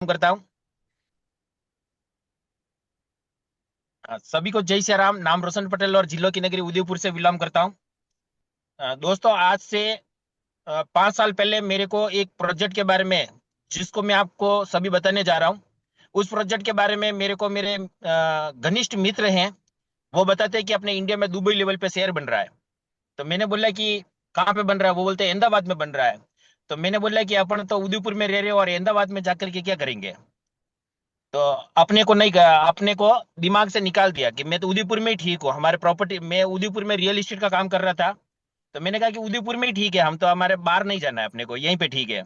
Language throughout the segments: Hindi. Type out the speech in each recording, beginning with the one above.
करता हूँ। सभी को जय श्री राम। नाम रोशन पटेल और जिलों की नगरी उदयपुर से बिलोंग करता हूँ। दोस्तों, आज से 5 साल पहले मेरे को एक प्रोजेक्ट के बारे में, जिसको मैं आपको सभी बताने जा रहा हूँ, उस प्रोजेक्ट के बारे में मेरे को मेरे घनिष्ठ मित्र हैं, वो बताते हैं कि अपने इंडिया में दुबई लेवल पे शेयर बन रहा है। तो मैंने बोला कि कहाँ पे बन रहा है? वो बोलते हैं अहमदाबाद में बन रहा है। तो मैंने बोला कि अपन तो उदयपुर में रह रहे हो और अहमदाबाद में जाकर के क्या करेंगे? तो अपने को नहीं कहा, अपने को दिमाग से निकाल दिया कि मैं तो उदयपुर में ही ठीक हूँ। हमारे प्रॉपर्टी, मैं उदयपुर में रियल एस्टेट का काम कर रहा था। तो मैंने कहा कि उदयपुर में ही ठीक है, हम तो हमारे बाहर नहीं जाना है, अपने को यहीं पे ठीक है।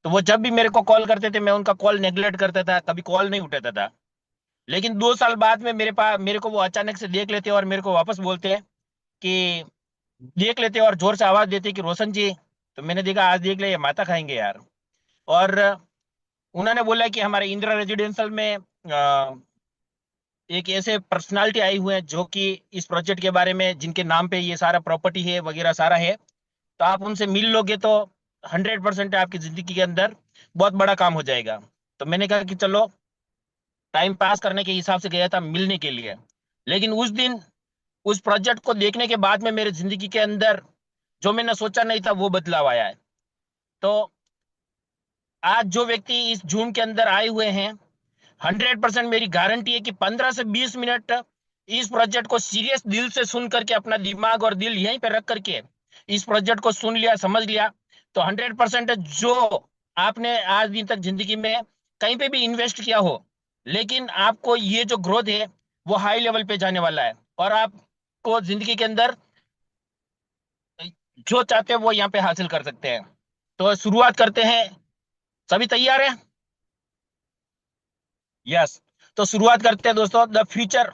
तो वो जब भी मेरे को कॉल करते थे, मैं उनका कॉल नेग्लेक्ट करता था, कभी कॉल नहीं उठाता था। लेकिन 2 साल बाद में मेरे को वो अचानक से देख लेते और मेरे को वापस बोलते कि देख लेते और जोर से आवाज देते कि रोशन जी। तो मैंने देखा, आज देख ले, ये माता खाएंगे यार। और उन्होंने बोला कि हमारे इंदिरा रेजिडेंशियल में एक ऐसे पर्सनालिटी आई हुए हैं जो कि इस प्रोजेक्ट के बारे में, जिनके नाम पे ये सारा प्रॉपर्टी है वगैरह सारा है। तो आप उनसे मिल लोगे तो 100% आपकी जिंदगी के अंदर बहुत बड़ा काम हो जाएगा। तो मैंने कहा कि चलो, टाइम पास करने के हिसाब से गया था मिलने के लिए। लेकिन उस दिन उस प्रोजेक्ट को देखने के बाद में मेरे जिंदगी के अंदर जो मैंने सोचा नहीं था वो बदलाव आया है। तो आज जो व्यक्ति इस जूम के अंदर आए हुए हैं, 100% मेरी गारंटी है कि 15 से 20 मिनट इस प्रोजेक्ट को सीरियस दिल से सुन करके, अपना दिमाग और दिल यहीं पे रख करके इस प्रोजेक्ट को सुन लिया, समझ लिया, तो 100% जो आपने आज दिन तक जिंदगी में कहीं पे भी इन्वेस्ट किया हो, लेकिन आपको ये जो ग्रोथ है वो हाई लेवल पे जाने वाला है। और आपको जिंदगी के अंदर जो चाहते हैं वो यहाँ पे हासिल कर सकते हैं। तो शुरुआत करते हैं। सभी तैयार हैं? यस। तो शुरुआत करते हैं दोस्तों, the future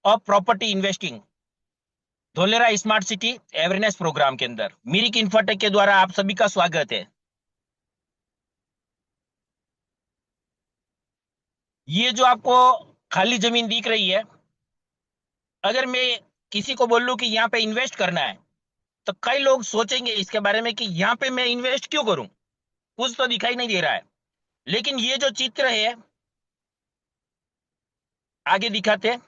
of property investing, Dholera smart city awareness program के अंदर मिरिक इंफोटेक के द्वारा आप सभी का स्वागत है। ये जो आपको खाली जमीन दिख रही है, अगर मैं किसी को बोल लूं कि यहाँ पे इन्वेस्ट करना है, तो कई लोग सोचेंगे इसके बारे में कि यहाँ पे मैं इन्वेस्ट क्यों करूं, कुछ तो दिखाई नहीं दे रहा है। लेकिन ये जो चित्र है, आगे दिखाते हैं।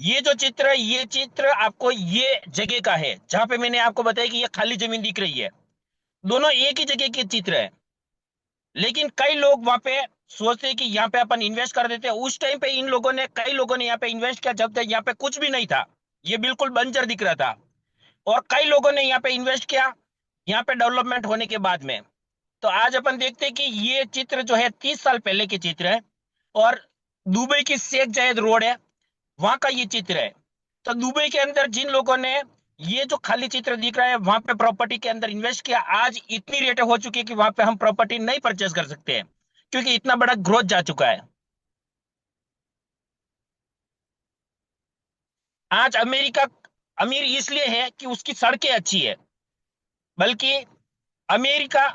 ये जो चित्र है, ये चित्र आपको ये जगह का है जहां पे मैंने आपको बताया कि ये खाली जमीन दिख रही है। दोनों एक ही जगह के चित्र है। लेकिन कई लोग वहां पे सोचते हैं कि यहाँ पे अपन इन्वेस्ट कर देते हैं। उस टाइम पे कई लोगों ने यहाँ पे इन्वेस्ट किया जब तक यहाँ पे कुछ भी नहीं था, ये बिल्कुल बंजर दिख रहा था। और कई लोगों ने यहाँ पे इन्वेस्ट किया यहाँ पे डेवलपमेंट होने के बाद में। तो आज अपन देखते हैं कि ये चित्र जो है 30 साल पहले के चित्र है। और दुबई की शेख जायद रोड है, वहां का ये चित्र है। तो दुबई के अंदर जिन लोगों ने ये जो खाली चित्र दिख रहा है वहां पे प्रॉपर्टी के अंदर इन्वेस्ट किया, आज इतनी रेटें हो चुकी है कि वहां पे हम प्रॉपर्टी नहीं परचेज कर सकते हैं, क्योंकि इतना बड़ा ग्रोथ जा चुका है। आज अमेरिका अमीर इसलिए है कि उसकी सड़कें अच्छी है। बल्कि अमेरिका,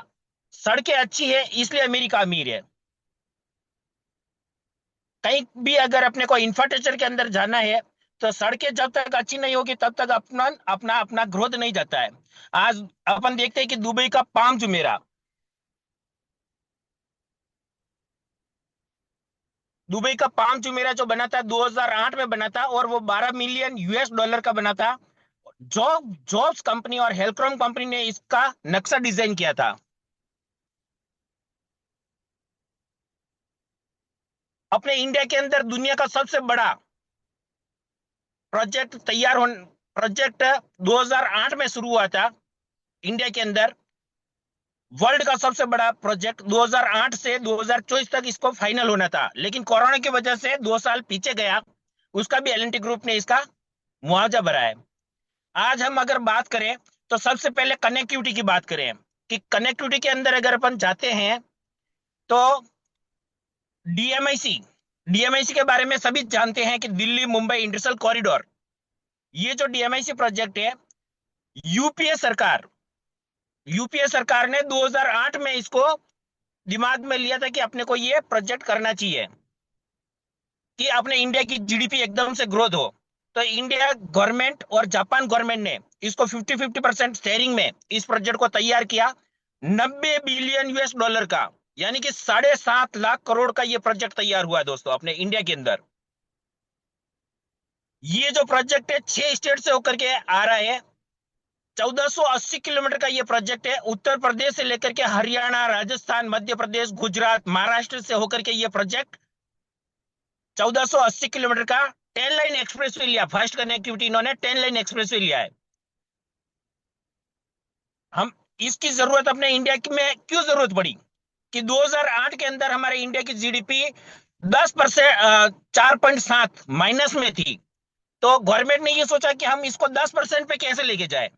सड़कें अच्छी है इसलिए अमेरिका अमीर है। कहीं भी अगर अपने को इंफ्रास्ट्रक्चर के अंदर जाना है, तो सड़कें जब तक अच्छी नहीं होगी तब तक अपना अपना अपना ग्रोथ नहीं जाता है। आज अपन देखते हैं कि दुबई का पाम जुमेरा, दुबई का पाम जुमेरा जो बना था 2008 में बना था, और वो 12 मिलियन US डॉलर का बना था। जॉब्स कंपनी और हेल्क्रॉम कंपनी ने इसका नक्शा डिजाइन किया था। अपने इंडिया के अंदर दुनिया का सबसे बड़ा प्रोजेक्ट तैयार हो प्रोजेक्ट 2008 में शुरू हुआ था इंडिया के अंदर। वर्ल्ड का सबसे बड़ा प्रोजेक्ट 2008 से 2024 तक इसको फाइनल होना था, लेकिन कोरोना की वजह से 2 साल पीछे गया। उसका भी एल एंड टी ग्रुप ने इसका मुआवजा भरा है। आज हम अगर बात करें, तो सबसे पहले कनेक्टिविटी की बात करें कि कनेक्टिविटी के अंदर अगर अपन जाते हैं, तो डीएमआईसी डीएमआईसी के बारे में सभी जानते हैं कि दिल्ली मुंबई इंडस्ट्रियल कॉरिडोर, ये जो डीएमआईसी प्रोजेक्ट है, यूपीए सरकार यूपीए सरकार ने 2008 में इसको दिमाग में लिया था कि अपने को ये प्रोजेक्ट करना चाहिए कि अपने इंडिया की जीडीपी एकदम से ग्रोथ हो। तो इंडिया गवर्नमेंट और जापान गवर्नमेंट ने इसको 50-50% शेयरिंग में इस प्रोजेक्ट को तैयार किया। $90 बिलियन का, यानी कि 7.5 लाख करोड़ का ये प्रोजेक्ट तैयार हुआ है दोस्तों अपने इंडिया के अंदर। ये जो प्रोजेक्ट है 6 स्टेट से होकर के आ रहा है। 1480 किलोमीटर का ये प्रोजेक्ट है। उत्तर प्रदेश से लेकर के हरियाणा, राजस्थान, मध्य प्रदेश, गुजरात, महाराष्ट्र से होकर के ये प्रोजेक्ट 1480 किलोमीटर का 10 लाइन एक्सप्रेसवे लिया। फर्स्ट कनेक्टिविटी इन्होंने 10 लाइन एक्सप्रेसवे लिया है। हम इसकी जरूरत अपने इंडिया की में क्यों जरूरत पड़ी कि 2008 के अंदर हमारे इंडिया की जीडीपी 10%, 4.7 माइनस में थी। तो गवर्नमेंट ने ये सोचा कि हम इसको 10% पे कैसे लेके जाए।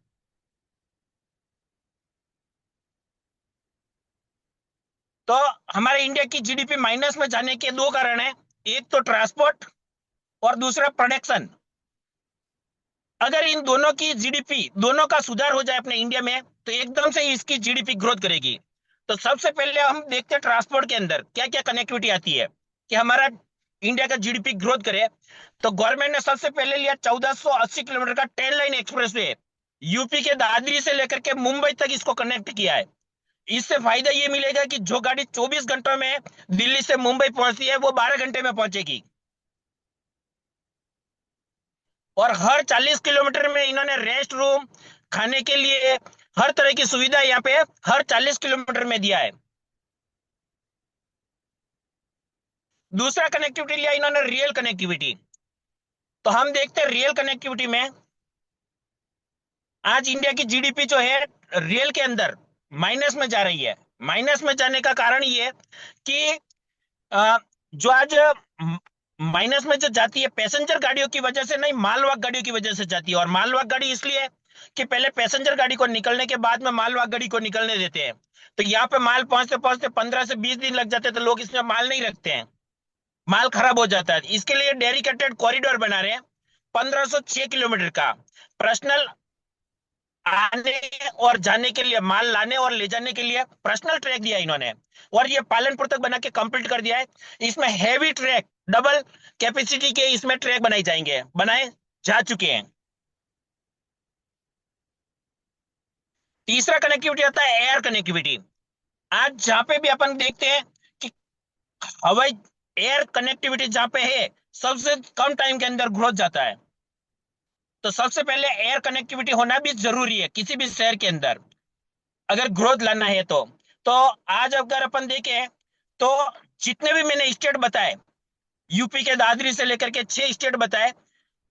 तो हमारे इंडिया की जीडीपी माइनस में जाने के दो कारण है। एक तो ट्रांसपोर्ट और दूसरा प्रोडक्शन। अगर इन दोनों की जीडीपी दोनों का सुधार हो जाए अपने इंडिया में तो एकदम से इसकी जीडीपी ग्रोथ करेगी। तो सबसे पहले हम देखते हैं ट्रांसपोर्ट के अंदर क्या क्या कनेक्टिविटी आती है कि हमारा इंडिया का जीडीपी ग्रोथ करे। तो गवर्नमेंट ने सबसे पहले लिया 1480 किलोमीटर का 10 लाइन एक्सप्रेसवे। यूपी के दादरी से लेकर के मुंबई तक इसको कनेक्ट किया है। इससे फायदा ये मिलेगा कि जो गाड़ी 24 घंटों में दिल्ली से मुंबई पहुंचती है वो 12 घंटे में पहुंचेगी। और हर 40 किलोमीटर में इन्होंने रेस्ट रूम, खाने के लिए हर तरह की सुविधा यहाँ पे हर 40 किलोमीटर में दिया है। दूसरा कनेक्टिविटी लिया इन्होंने रियल कनेक्टिविटी। तो हम देखते हैं रियल कनेक्टिविटी में आज इंडिया की जीडीपी जो है रियल के अंदर माइनस में जा रही है। माइनस में जाने का कारण ये कि जो आज माइनस में जो जाती है पैसेंजर गाड़ियों की वजह से नहीं, मालवाहक गाड़ियों की वजह से जाती है। और मालवाहक गाड़ी इसलिए कि पहले पैसेंजर गाड़ी को निकलने के बाद में मालवाहक गाड़ी को निकलने देते हैं। तो यहाँ पे माल पहुंचते पहुंचते 15 से 20 दिन लग जाते हैं। तो लोग इसमें माल नहीं रखते हैं, माल खराब हो जाता है। इसके लिए डेडिकेटेड कॉरिडोर बना रहे हैं 1506 किलोमीटर का। पर्सनल आने और जाने के लिए, माल लाने और ले जाने के लिए पर्सनल ट्रैक दिया इन्होंने। और ये पालनपुर तक बना के कंप्लीट कर दिया है। इसमें हैवी ट्रैक, डबल कैपेसिटी के इसमें ट्रैक बनाए जाएंगे, बनाए जा चुके हैं। तीसरा कनेक्टिविटी आता है एयर कनेक्टिविटी। आज जहां पे भी अपन देखते हैं कि हवाई एयर कनेक्टिविटी जहां पे है सबसे कम टाइम के अंदर ग्रोथ जाता है। तो सबसे पहले एयर कनेक्टिविटी होना भी जरूरी है किसी भी शहर के अंदर अगर ग्रोथ लाना है तो आज अगर अपन देखें तो जितने भी मैंने स्टेट बताए, यूपी के दादरी से लेकर के 6 स्टेट बताए,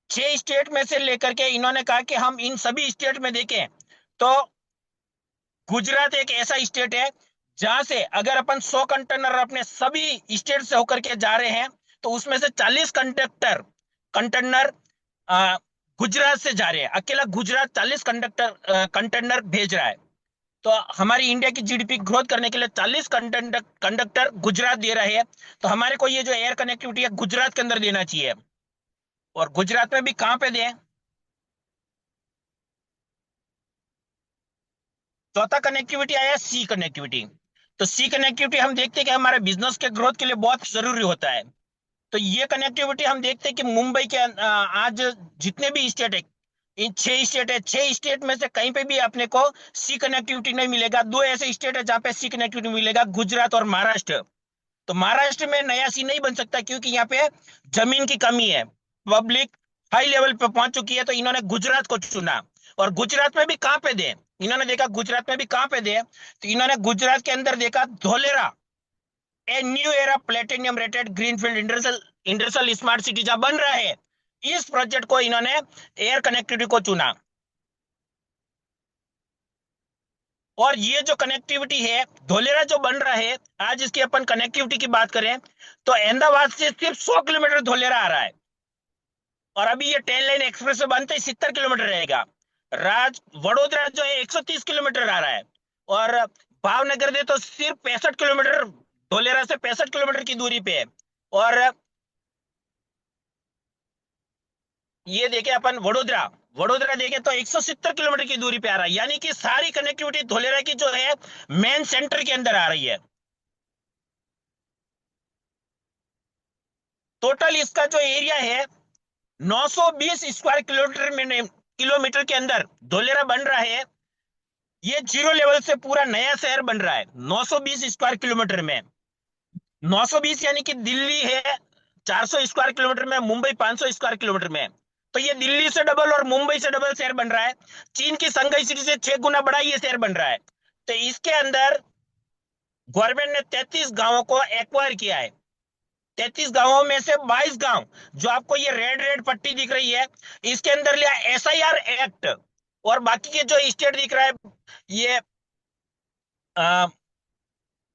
6 स्टेट में से लेकर के इन्होंने कहा कि हम इन सभी स्टेट में देखें तो गुजरात एक ऐसा स्टेट है जहां से अगर अपन 100 कंटेनर अपने सभी स्टेट से होकर के जा रहे हैं तो उसमें से 40 कंटेनर गुजरात से जा रहे हैं। अकेला गुजरात 40 कंटेनर भेज रहा है। तो हमारी इंडिया की जीडीपी ग्रोथ करने के लिए 40 कंडक्टर गुजरात दे रहा है। तो हमारे को ये जो एयर कनेक्टिविटी है गुजरात के अंदर देना चाहिए। और गुजरात में भी कहां पे दें? चौथा कनेक्टिविटी आया सी कनेक्टिविटी। तो सी कनेक्टिविटी हम देखते हैं कि हमारे बिजनेस के ग्रोथ के लिए बहुत जरूरी होता है। तो ये कनेक्टिविटी हम देखते हैं कि मुंबई के आज जितने भी स्टेट है, इन 6 स्टेट है, 6 स्टेट में से कहीं पे भी अपने को सी कनेक्टिविटी नहीं मिलेगा। दो ऐसे स्टेट है जहां पे सी कनेक्टिविटी मिलेगा, गुजरात और महाराष्ट्र। तो महाराष्ट्र में नया सी नहीं बन सकता क्योंकि यहाँ पे जमीन की कमी है, पब्लिक हाई लेवल पे पहुंच चुकी है। तो इन्होंने गुजरात को चुना। और गुजरात में भी कहां पे दे? इन्होंने देखा गुजरात में भी कहां पे दे, तो इन्होंने गुजरात के अंदर देखा Dholera, a new era platinum rated greenfield industrial industrial smart city जहां बन रहा है, इस प्रोजेक्ट को इन्होंने एयर कनेक्टिविटी को चुना। और ये जो कनेक्टिविटी है धोलेरा जो बन रहा है, आज इसकी अपन कनेक्टिविटी की बात करें तो अहमदाबाद से सिर्फ 100 किलोमीटर धोलेरा आ रहा है। और अभी ये 10 लाइन एक्सप्रेस बनते ही 70 किलोमीटर रहेगा। राज वडोदरा जो है 130 किलोमीटर आ रहा है। और भावनगर दे तो सिर्फ 65 किलोमीटर, धोलेरा से 65 किलोमीटर की दूरी पे है। और ये देखे अपन वडोदरा, वडोदरा देखे तो 170 किलोमीटर की दूरी पे आ रहा है। यानी कि सारी कनेक्टिविटी धोलेरा की जो है मेन सेंटर के अंदर आ रही है। टोटल इसका जो एरिया है 920 स्क्वायर किलोमीटर में, किलोमीटर के अंदर धोलेरा बन रहा है। ये जीरो लेवल से पूरा नया शहर बन रहा है 920 स्क्वायर किलोमीटर में। 920 यानी कि दिल्ली है 400 स्क्वायर किलोमीटर में, मुंबई 500 स्क्वायर किलोमीटर में। तो ये दिल्ली से डबल और मुंबई से डबल शहर बन रहा है। चीन की संघाई सिटी से 6 गुना बड़ा ये शहर बन रहा है। तो इसके अंदर गवर्नमेंट ने 33 गांवों को एक्वायर किया है। 33 गांवों में से 22 गांव, जो आपको ये रेड रेड पट्टी दिख रही है, इसके अंदर लिया एसआईआर एक्ट। और बाकी के जो स्टेट दिख रहा है ये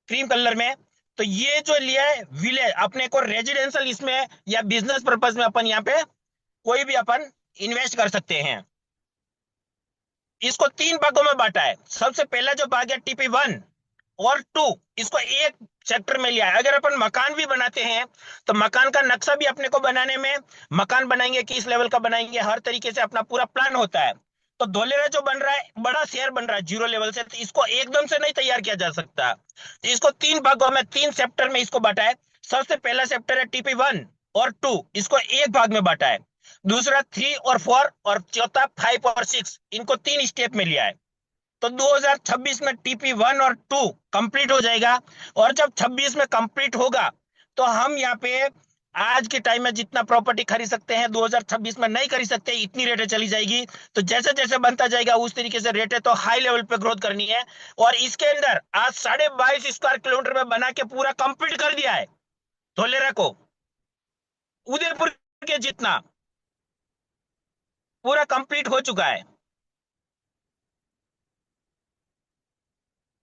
क्रीम कलर में, तो ये जो लिया है विलेज अपने को रेजिडेंशियल इसमें या बिजनेस पर्पज में अपन यहाँ पे कोई भी अपन इन्वेस्ट कर सकते हैं। इसको 3 भागों में बांटा है। सबसे पहला जो भाग है टीपी 1 और 2, इसको एक सेक्टर में लिया है। अगर अपन मकान भी बनाते हैं तो मकान का नक्शा भी अपने को बनाने में, मकान बनाएंगे किस लेवल का बनाएंगे, हर तरीके से अपना पूरा प्लान होता है। तो धोलेरा जो बन रहा है बड़ा शहर बन रहा है जीरो लेवल से, तो इसको एकदम से नहीं तैयार किया जा सकता। तो इसको 3 भागों में 3 सेक्टर में इसको बांटा है। सबसे पहला सेक्टर है टीपी 1 और 2, इसको एक भाग में बांटा है। दूसरा 3 और 4, और चौथा 5 और 6, इनको 3 स्टेप में लिया है। तो 2026 में टीपी 1 और 2 कंप्लीट हो जाएगा। और जब 26 में कंप्लीट होगा तो हम यहाँ पे आज के टाइम में जितना प्रॉपर्टी खरीद सकते हैं 2026 में नहीं खरीद सकते, इतनी रेटें चली जाएगी। तो जैसे जैसे बनता जाएगा उस तरीके से रेटें तो हाई लेवल पे ग्रोथ करनी है। और इसके अंदर आज 22.5 स्क्वायर किलोमीटर में बना के पूरा कंप्लीट कर दिया है धोलेरा को, उदयपुर के जितना पूरा कंप्लीट हो चुका है।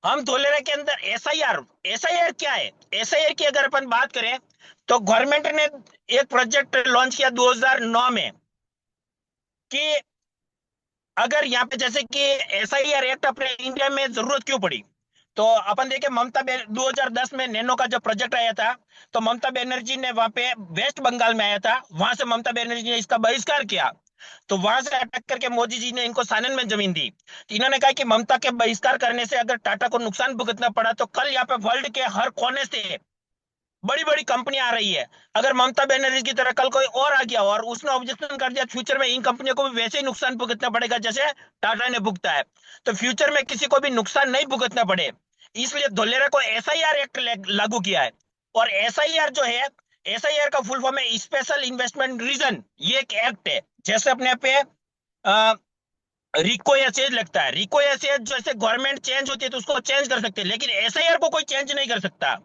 हम धोलेरा के अंदर एसआईआर, एसआईआर क्या है, एसआईआर की अगर अपन बात करें तो गवर्नमेंट ने एक प्रोजेक्ट लॉन्च किया 2009 में कि अगर यहाँ पे जैसे कि एसआईआर एक्ट अपने इंडिया में जरूरत क्यों पड़ी, तो अपन देखे 2010 में नैनो का जब प्रोजेक्ट आया था, तो ममता बनर्जी ने वहां पे वेस्ट बंगाल में आया था, वहां से ममता बनर्जी ने इसका बहिष्कार किया। तो वहां से अटक करके मोदी जी ने इनको सानन में जमीन दी। तो इन्होंने कहा कि ममता के बहिष्कार करने से अगर टाटा को नुकसान भुगतना पड़ा तो कल यहाँ पे वर्ल्ड के हर कोने से बड़ी बड़ी कंपनियां आ रही है। अगर ममता बनर्जी की तरह कल कोई और आ गया और उसने ऑब्जेक्शन कर दिया, फ्यूचर में इन कंपनियों को भी वैसे ही नुकसान भुगतना पड़ेगा जैसे टाटा ने भुगता है। तो फ्यूचर में किसी को भी नुकसान नहीं भुगतना पड़े, इसलिए धोलेरा को एसआईआर एक्ट लागू किया है। और एसआईआर जो है, एसआईआर का फुल फॉर्म है स्पेशल इन्वेस्टमेंट रीजन। ये एक एक्ट है। जैसे अपने पे रिको या चेंज लगता है, रिको या चेंज जैसे गवर्नमेंट चेंज होती है तो उसको चेंज कर सकते हैं, लेकिन एसआईआर को कोई चेंज नहीं कर सकता।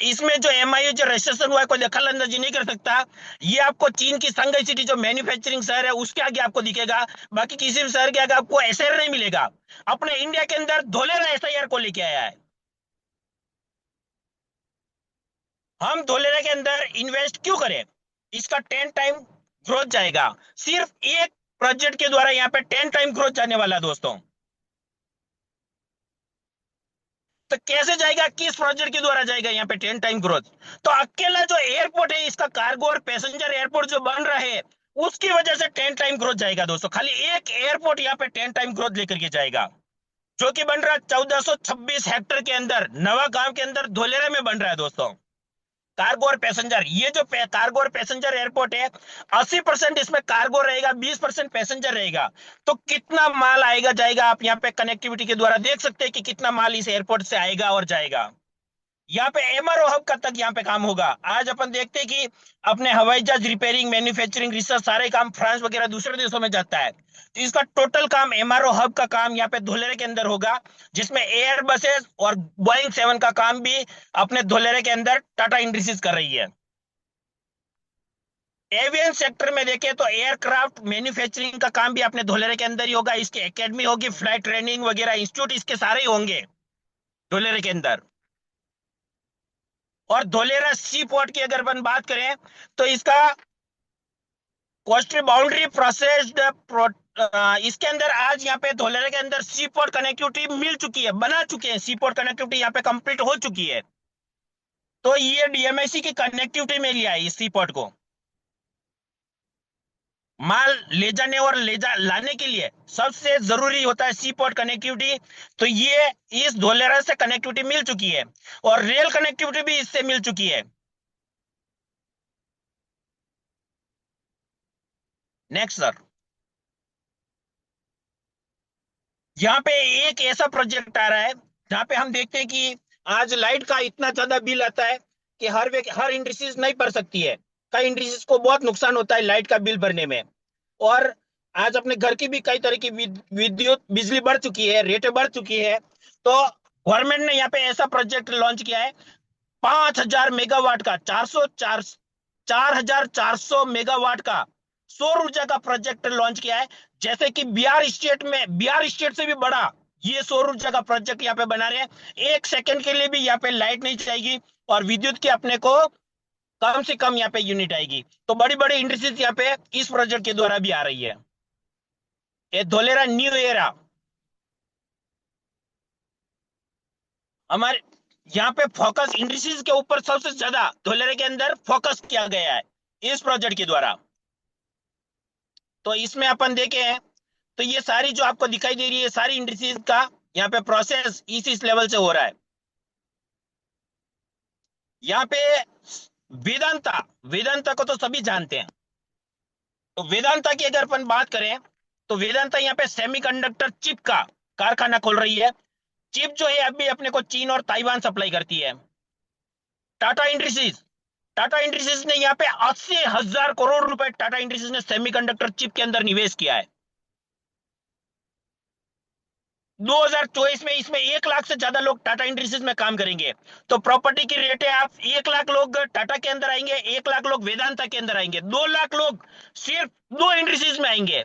इसमें जो एमआईयू जो रजिस्ट्रेशन हुआ है कोई दखल अंदाजी नहीं कर सकता। ये आपको चीन की संघाई सिटी जो मैन्युफैक्चरिंग शहर है उसके आगे आपको दिखेगा, बाकी किसी भी शहर के आगे आपको एसआईआर नहीं मिलेगा। अपने इंडिया के अंदर धोलेरा एसआईआर को लेके आया है। हम धोलेरा के अंदर इन्वेस्ट क्यों करें, इसका 10 टाइम ग्रोथ जाएगा। सिर्फ एक प्रोजेक्ट के द्वारा यहाँ पे 10 टाइम ग्रोथ जाने वाला है दोस्तों। तो कैसे जाएगा, किस प्रोजेक्ट के द्वारा जाएगा यहाँ पे 10 टाइम ग्रोथ? तो अकेला जो एयरपोर्ट है इसका कार्गो और पैसेंजर एयरपोर्ट जो बन रहा है उसकी वजह से 10 टाइम ग्रोथ जाएगा दोस्तों। खाली एक एयरपोर्ट यहाँ पे 10 टाइम ग्रोथ लेकर के जाएगा, जो कि बन रहा है 1426 हेक्टर के अंदर, नवा गांव के अंदर धोलेरा में बन रहा है दोस्तों। कार्गो और पैसेंजर, ये जो कार्गो और पैसेंजर एयरपोर्ट है, 80% इसमें कार्गो रहेगा, 20% पैसेंजर रहेगा। तो कितना माल आएगा जाएगा, आप यहाँ पे कनेक्टिविटी के द्वारा देख सकते हैं कि कितना माल इस एयरपोर्ट से आएगा और जाएगा। यहाँ पे एमआरओ हब का तक यहाँ पे काम होगा। आज अपन देखते हैं कि अपने हवाई जहाज रिपेयरिंग, मैन्युफैक्चरिंग, रिसर्च सारे काम फ्रांस वगैरह दूसरे देशों में जाता है, तो इसका टोटल काम एमआरओ हब का काम यहाँ पे धुलेरे के अंदर होगा, जिसमें एयर बसेस और बोइंग 7 का काम भी अपने धुलेरे के अंदर टाटा इंडस्ट्रीज कर रही है। एवियन सेक्टर में देखें तो एयरक्राफ्ट मैन्युफैक्चरिंग का काम भी अपने धुलेरे के अंदर ही होगा। इसकी एकेडमी होगी, फ्लाइट ट्रेनिंग वगैरह इंस्टीट्यूट इसके सारे ही होंगे धुलेरे के अंदर। और धोलेरा सी पोर्ट की अगर अपन बात करें तो इसका कोस्टल बाउंड्री प्रोसेस्ड इसके अंदर आज यहाँ पे धोलेरा के अंदर सी पोर्ट कनेक्टिविटी मिल चुकी है, बना चुके हैं, सी पोर्ट कनेक्टिविटी यहाँ पे कंप्लीट हो चुकी है। तो ये डीएमआईसी की कनेक्टिविटी में लिया है इस सी पोर्ट को। माल ले जाने और लाने के लिए सबसे जरूरी होता है सी पोर्ट कनेक्टिविटी। तो ये इस धोलेरा से कनेक्टिविटी मिल चुकी है और रेल कनेक्टिविटी भी इससे मिल चुकी है। Next sir. यहाँ पे एक ऐसा प्रोजेक्ट आ रहा है जहाँ पे हम देखते हैं कि आज लाइट का इतना ज्यादा बिल आता है कि हर इंडस्ट्रीज नहीं भर सकती है। कई इंडस्ट्रीज को बहुत नुकसान होता है लाइट का बिल भरने में। और आज अपने घर की भी कई तरह की विद्युत बिजली बढ़ चुकी है, रेटें बढ़ चुकी है। तो गवर्नमेंट ने यहाँ पे ऐसा प्रोजेक्ट लॉन्च किया है, 5,000 मेगावाट का, 4,400 मेगावाट का सौर ऊर्जा का प्रोजेक्ट लॉन्च किया है। जैसे कि बिहार स्टेट से भी बड़ा ये सौर ऊर्जा का प्रोजेक्ट यहाँ पे बना रहे हैं। 1 सेकंड के लिए भी यहाँ पे लाइट नहीं जाएगी और विद्युत की अपने को कम से कम यहाँ पे यूनिट आएगी। तो बड़ी बड़ी इंडस्ट्रीज यहाँ पे इस प्रोजेक्ट के द्वारा भी आ रही है। ये धोलेरा न्यू एरा हमारे यहाँ पे फोकस इंडस्ट्रीज के ऊपर सबसे ज्यादा धोलेरे के अंदर फोकस किया गया है इस प्रोजेक्ट के द्वारा। तो इसमें अपन देखे हैं तो ये सारी जो आपको दिखाई दे रही है सारी इंडस्ट्रीज का यहाँ पे प्रोसेस इस लेवल से हो रहा है। यहाँ पे वेदांता वेदांता को तो सभी जानते हैं। तो वेदांता की अगर अपन बात करें तो वेदांता यहाँ पे सेमीकंडक्टर चिप का कारखाना खोल रही है। चिप जो है अभी अपने को चीन और ताइवान सप्लाई करती है। टाटा इंडस्ट्रीज टाटा इंडस्ट्रीज ने यहाँ पे 80,000 करोड़ रुपए टाटा इंडस्ट्रीज ने सेमीकंडक्टर चिप के अंदर निवेश किया है 2024 में। इसमें 1 लाख से ज्यादा लोग टाटा इंडस्ट्रीज में काम करेंगे। तो प्रॉपर्टी की रेट है, आप 1 लाख लोग टाटा के अंदर आएंगे, 1 लाख लोग वेदांता के अंदर आएंगे, 2 लाख लोग सिर्फ दो इंडस्ट्रीज में आएंगे।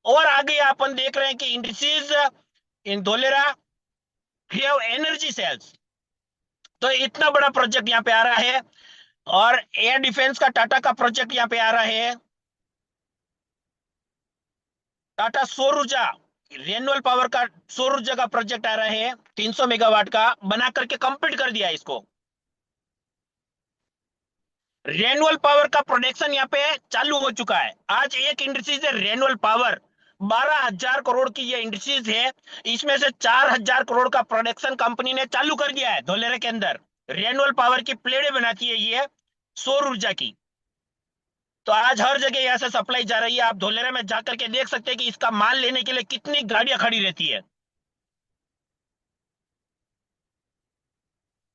और आगे अपन देख रहे हैं कि industries in Dholera have energy cells. तो इतना बड़ा प्रोजेक्ट यहाँ पे आ रहा है। और एयर डिफेंस का टाटा का प्रोजेक्ट यहाँ पे आ रहा है। टाटा सौर ऊर्जा रेन्युअल पावर का सौर ऊर्जा का प्रोजेक्ट आ रहा है, 300 मेगावाट का बना करके कंप्लीट कर दिया इसको। रेन्युअल पावर का प्रोडक्शन यहाँ पे चालू हो चुका है। आज एक इंडस्ट्रीज है रेन्युअल पावर, 12,000 करोड़ की ये इंडस्ट्रीज है। इसमें से 4,000 करोड़ का प्रोडक्शन कंपनी ने चालू कर दिया है धोलेरे के अंदर। रेन्युअल पावर की प्लेटें बनाती है ये सौर ऊर्जा की। तो आज हर जगह यहाँ से सप्लाई जा रही है। आप धोलेरा में जाकर के देख सकते हैं कि इसका माल लेने के लिए कितनी गाड़ियां खड़ी रहती है।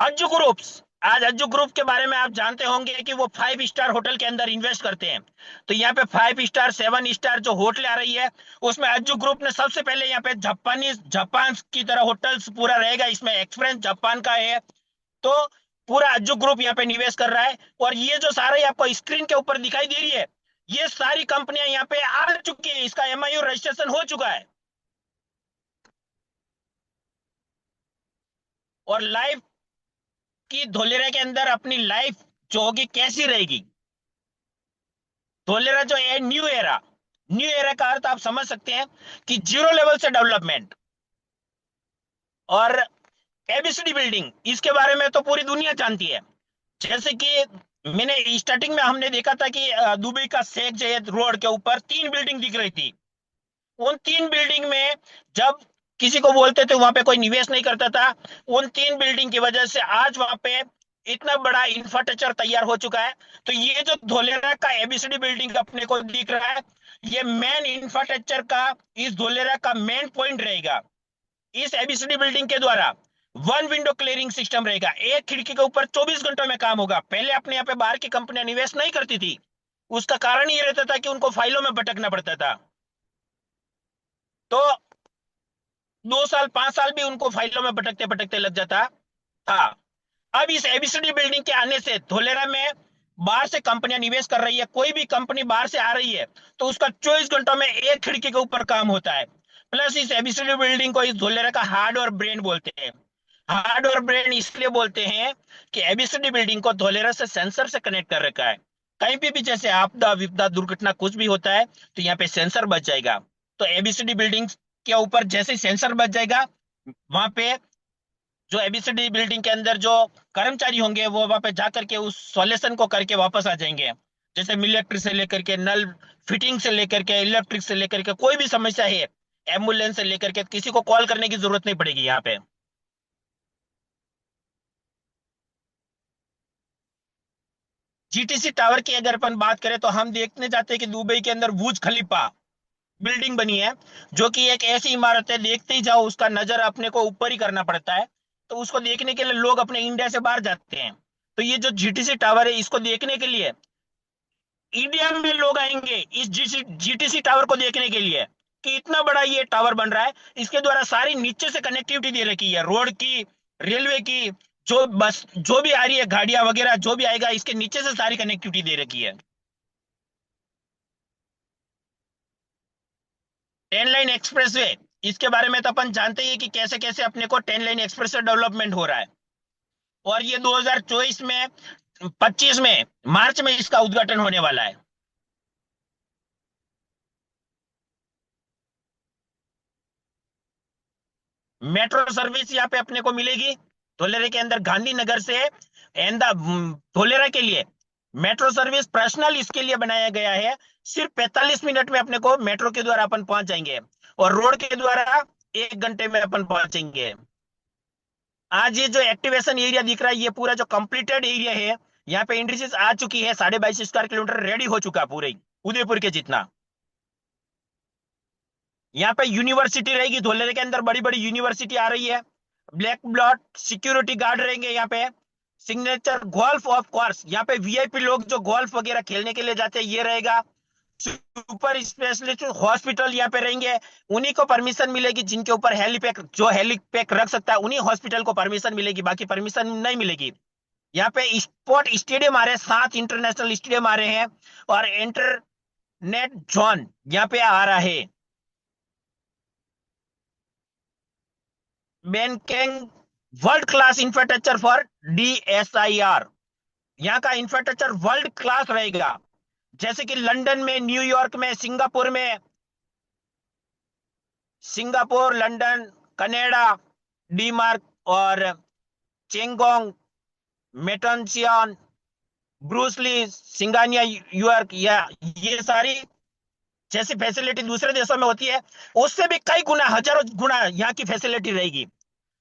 अज्जू ग्रुप्स, आज अज्जू ग्रुप के बारे में आप जानते होंगे कि वो 5 स्टार होटल के अंदर इन्वेस्ट करते हैं। तो यहाँ पे 5 स्टार 7 स्टार जो होटल आ रही है उसमें अज्जू ग्रुप ने सबसे पहले यहाँ पे जापान की तरह होटल्स पूरा रहेगा। इसमें एक्सपीरियंस जापान का है। तो पूरा अज्जू ग्रुप यहाँ पे निवेश कर रहा है। और ये जो सारे आपको स्क्रीन के ऊपर दिखाई दे रही है ये सारी कंपनियां यहाँ पे आ चुकी है, इसका एमआईयू रजिस्ट्रेशन हो चुका है। और लाइफ की धोलेरा के अंदर अपनी लाइफ जो होगी कैसी रहेगी। धोलेरा जो है न्यू एरा का अर्थ आप समझ सकते हैं कि जीरो लेवल से डेवलपमेंट। और एबीसीडी बिल्डिंग इसके बारे में तो पूरी दुनिया जानती है। जैसे कि मैंने स्टार्टिंग में हमने देखा था कि दुबई का शेख जायद रोड के ऊपर 3 बिल्डिंग दिख रही थी। उन 3 बिल्डिंग में जब किसी को बोलते थे वहां पे कोई निवेश नहीं करता था। उन 3 बिल्डिंग की वजह से आज वहां पे इतना बड़ा इंफ्रास्ट्रक्चर तैयार हो चुका है। तो ये जो धोलेरा का एबीसीडी बिल्डिंग अपने को दिख रहा है ये मेन इंफ्रास्ट्रक्चर का इस धोलेरा का मेन पॉइंट रहेगा। इस एबीसीडी बिल्डिंग के द्वारा वन विंडो क्लियरिंग सिस्टम रहेगा। एक खिड़की के ऊपर 24 घंटों में काम होगा। पहले अपने यहाँ पे बाहर की कंपनियां निवेश नहीं करती थी। उसका कारण ये रहता था कि उनको फाइलों में भटकना पड़ता था। तो 2 साल 5 साल भी उनको फाइलों में भटकते भटकते लग जाता था। अब इस एबीसीडी बिल्डिंग के आने से धोलेरा में बाहर से कंपनियां निवेश कर रही है। कोई भी कंपनी बाहर से आ रही है तो उसका 24 घंटों में एक खिड़की के ऊपर काम होता है। प्लस इस एबीसीडी बिल्डिंग को इस धोलेरा का हार्डवेयर ब्रेन बोलते हैं। हार्डवेयर ब्रेन इसलिए बोलते हैं कि एबीसीडी बिल्डिंग को धोलेरा से सेंसर से कनेक्ट कर रखा है। कहीं पे भी जैसे आपदा विपदा दुर्घटना कुछ भी होता है तो यहाँ पे सेंसर बच जाएगा। तो एबीसीडी बिल्डिंग के ऊपर जैसे सेंसर बच जाएगा वहां पे जो एबीसीडी बिल्डिंग के अंदर जो कर्मचारी होंगे वो वहां पे जाकर के उस सॉल्यूशन को करके वापस आ जाएंगे। जैसे मिलिट्री से लेकर के नल फिटिंग से लेकर के इलेक्ट्रिक से लेकर के कोई भी समस्या है एम्बुलेंस से लेकर के किसी को कॉल करने की जरूरत नहीं पड़ेगी यहाँ पे। जीटीसी टावर की अगर अपन बात करें तो हम देखने जाते हैं कि दुबई के अंदर बुर्ज खलीफा बिल्डिंग बनी है, जो कि एक ऐसी इमारत है, देखते ही जाओ, उसका नजर अपने को ऊपर ही करना पड़ता है। तो उसको देखने के लिए लोग अपने इंडिया से बाहर जाते हैं। तो ये जो जीटीसी टावर है, इसको देखने के लिए इंडिया में लोग आएंगे, इस जीटीसी टावर को देखने के लिए, कि इतना बड़ा ये टावर बन रहा है। इसके द्वारा सारी नीचे से कनेक्टिविटी दे रखी है, रोड की, रेलवे की, जो बस जो भी आ रही है, गाड़ियां वगैरह जो भी आएगा, इसके नीचे से सारी कनेक्टिविटी दे रखी है। 10 लाइन एक्सप्रेस वे, इसके बारे में तो अपन जानते ही हैं कि कैसे कैसे अपने को 10 लाइन एक्सप्रेस वे डेवलपमेंट हो रहा है। और ये 2024 में, 25 में, मार्च में इसका उद्घाटन होने वाला है। मेट्रो सर्विस यहाँ पे अपने को मिलेगी धोलेरा के अंदर, गांधीनगर से एंदा धोलेरा के लिए मेट्रो सर्विस पर्सनल इसके लिए बनाया गया है। सिर्फ 45 मिनट में अपने को मेट्रो के द्वारा अपन पहुंच जाएंगे, और रोड के द्वारा 1 घंटे में अपन पहुंचेंगे। आज ये जो एक्टिवेशन एरिया दिख रहा है, ये पूरा जो कंप्लीटेड एरिया है, यहाँ पे इंडस्ट्रीज आ चुकी है, 22.5 स्क्वायर किलोमीटर रेडी हो चुका है पूरे उदयपुर के जितना। यहाँ पे यूनिवर्सिटी रहेगी, धोलेरे के अंदर बड़ी बड़ी यूनिवर्सिटी आ रही है। ब्लैक ब्लॉट सिक्योरिटी गार्ड रहेंगे यहाँ पे। सिग्नेचर गोल्फ ऑफ कोर्स, यहाँ पे वीआईपी लोग जो गोल्फ वगैरह खेलने के लिए जाते हैं, ये रहेगा। सुपर स्पेशलिस्ट हॉस्पिटल यहाँ पे रहेंगे, उन्हीं को परमिशन मिलेगी जिनके ऊपर हेलीपैक, जो हेलीपैक रख सकता है उन्हीं हॉस्पिटल को परमिशन मिलेगी, बाकी परमिशन नहीं मिलेगी। यहाँ पे स्पोर्ट स्टेडियम आ रहे हैं, 7 इंटरनेशनल स्टेडियम आ रहे हैं। और इंटरनेट जोन यहाँ पे आ रहा है। Banking world class infrastructure for DSIR, यहाँ का इंफ्रास्ट्रक्चर वर्ल्ड क्लास रहेगा। जैसे कि लंदन में, न्यूयॉर्क में, सिंगापुर, लंदन, कनाडा, डीमार्क और चेंगोंग, मेटनसियन, ब्रूसली, सिंगानिया, न्यूयॉर्क, या ये सारी जैसी फैसिलिटी दूसरे देशों में होती है, उससे भी कई गुना, हजारों गुना यहाँ की फैसिलिटी रहेगी।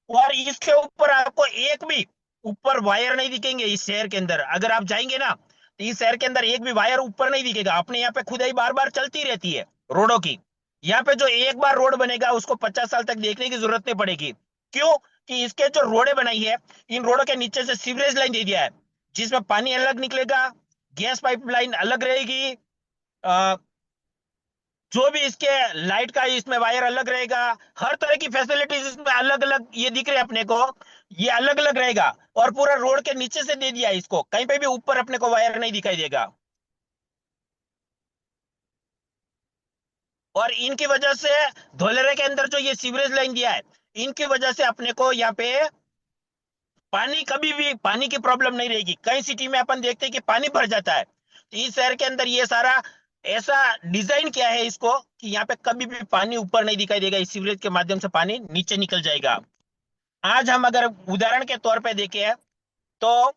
और इसके ऊपर आपको एक भी ऊपर वायर नहीं दिखेंगे इस शहर के अंदर। अगर आप जाएंगे ना, तो इस शहर के अंदर एक भी वायर ऊपर नहीं दिखेगा। अपने यहाँ पे खुदाई बार बार चलती रहती है रोडों की। यहाँ पे जो एक बार रोड बनेगा, उसको 50 साल तक देखने की जरूरत नहीं पड़ेगी। क्यों? कि इसके जो रोडें बनाई है, इन रोडों के नीचे से सीवरेज लाइन दे दिया है, जिसमें पानी अलग निकलेगा, गैस पाइपलाइन अलग रहेगी, जो भी इसके लाइट का इसमें वायर अलग रहेगा, हर तरह की फैसिलिटीज इसमें अलग अलग ये दिख रहे हैं अपने को, ये अलग अलग रहेगा। और पूरा रोड के नीचे से दे दिया है इसको, कहीं पे भी ऊपर अपने को वायर नहीं दिखाई देगा। और इनकी वजह से धोलेरे के अंदर जो ये सीवरेज लाइन दिया है, इनकी वजह से अपने को यहाँ पे पानी, कभी भी पानी की प्रॉब्लम नहीं रहेगी। कई सिटी में अपन देखते हैं कि पानी भर जाता है, तो इस शहर के अंदर ये सारा ऐसा डिजाइन किया है इसको, कि यहाँ पे कभी भी पानी ऊपर नहीं दिखाई देगा, इस सीवरेज के माध्यम से पानी नीचे निकल जाएगा। आज हम अगर उदाहरण के तौर पे देखें, तो,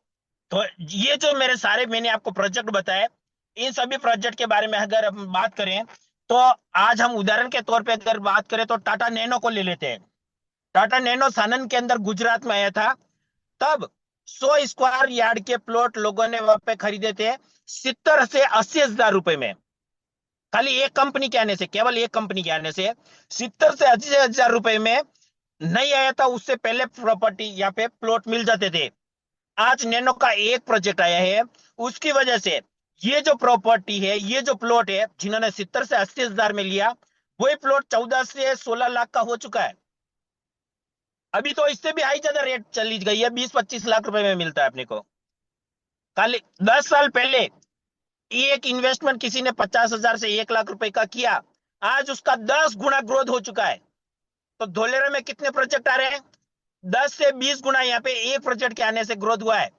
तो ये जो मेरे सारे मैंने आपको प्रोजेक्ट बताए, इन सभी प्रोजेक्ट के बारे में अगर हम बात करें, तो आज हम उदाहरण के तौर पे अगर बात करें, तो टाटा नैनो को ले लेते हैं। टाटा नैनो सानन के अंदर गुजरात में आया था। तब 100 स्क्वायर यार्ड के प्लॉट लोगों ने वहां पे खरीदे थे 70 से 80 हजार रुपए में। खाली एक कंपनी के आने से, केवल एक कंपनी के आने से 70 से 80 हजार रुपए में नहीं आया था। उससे पहले प्रॉपर्टी यहाँ पे प्लॉट मिल जाते थे। आज नैनो का एक प्रोजेक्ट आया है, उसकी वजह से ये जो प्रॉपर्टी है, ये जो प्लॉट है, जिन्होंने 70 से 80 हजार में लिया, वही प्लॉट 14 से 16 लाख का हो चुका है। अभी तो इससे भी हाई ज्यादा रेट चली गई है, 20-25 लाख रुपए में मिलता है अपने को। खाली 10 साल पहले एक इन्वेस्टमेंट किसी ने 50 हजार से 1 लाख रुपए का किया, आज उसका 10 गुना ग्रोथ हो चुका है। तो धोलेरा में कितने प्रोजेक्ट आ रहे हैं? 10 से 20 गुना यहाँ पे एक प्रोजेक्ट के आने से ग्रोथ हुआ है।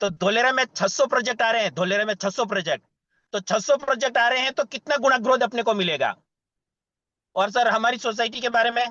तो धोलेरा में 600 प्रोजेक्ट आ रहे हैं, धोलेरा में 600 प्रोजेक्ट, तो 600 प्रोजेक्ट आ रहे हैं, तो कितना गुना ग्रोथ अपने को मिलेगा। और सर हमारी सोसाइटी के बारे में